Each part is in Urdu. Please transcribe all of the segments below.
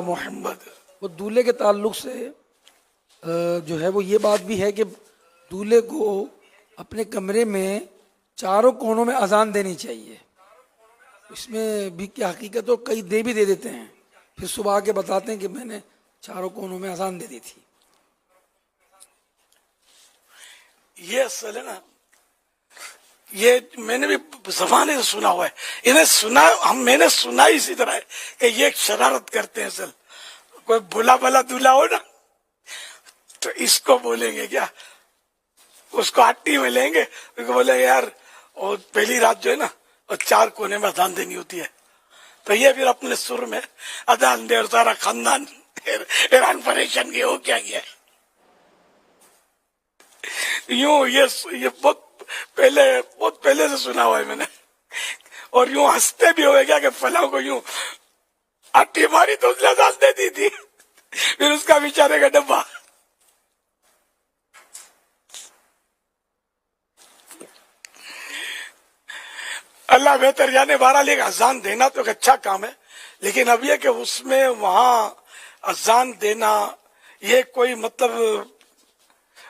محمد. وہ دولہے کے تعلق سے جو ہے وہ یہ بات بھی ہے کہ دولہے کو اپنے کمرے میں چاروں کونوں میں اذان دینی چاہیے. اس میں بھی کیا حقیقت ہو، کئی دے بھی دے دیتے ہیں، پھر صبح آ کے بتاتے ہیں کہ میں نے چاروں کونوں میں اذان دے دی تھی. یہ اصل ہے نا، یہ میں نے بھی زمانے سے سنا ہوا ہے. انہیں سنا، میں نے سنا اسی طرح ہے کہ یہ ایک شرارت کرتے ہیں. اصل کوئی بھلا بھلا دلہا ہو نا تو اس کو بولیں گے کیا، اس کو ہٹی میں لیں گے، اس کو بولیں گے یار اور پہلی رات جو ہے نا اور چار کونے میں اذان دینی ہوتی ہے. تو یہ پھر اپنے سر میں اذان دے اور سارا خاندان ایران پریشان کی ہو کیا گیا ہے. یوں یہ بہت پہلے سے سنا ہوا ہے میں نے. اور یوں ہنستے بھی ہوئے کیا کہ فلاں کو یوں ہٹی ماری تو اس نے اذان دے دی تھی، پھر اس کا بیچارے کا ڈبہ. اللہ بہتر جانے. بہرحال ایک اذان دینا تو ایک اچھا کام ہے، لیکن اب یہ کہ اس میں وہاں اذان دینا یہ کوئی مطلب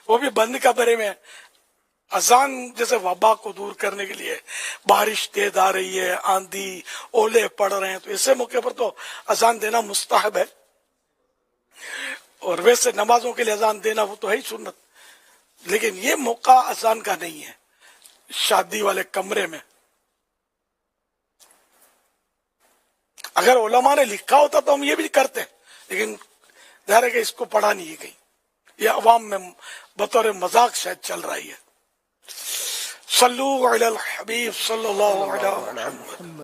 وہ بھی بند کمرے میں. اذان جیسے وبا کو دور کرنے کے لیے، بارش تیز آ رہی ہے، آندھی اولے پڑ رہے ہیں، تو ایسے موقع پر تو اذان دینا مستحب ہے. اور ویسے نمازوں کے لیے اذان دینا وہ تو ہے ہی سنت، لیکن یہ موقع اذان کا نہیں ہے شادی والے کمرے میں. اگر علماء نے لکھا ہوتا تو ہم یہ بھی کرتے، لیکن ظاہر ہے کہ اس کو پڑھا نہیں ہے کہیں، یہ عوام میں بطور مذاق شاید چل رہی ہے. صلو علی الحبیب صلی اللہ علیہ وسلم.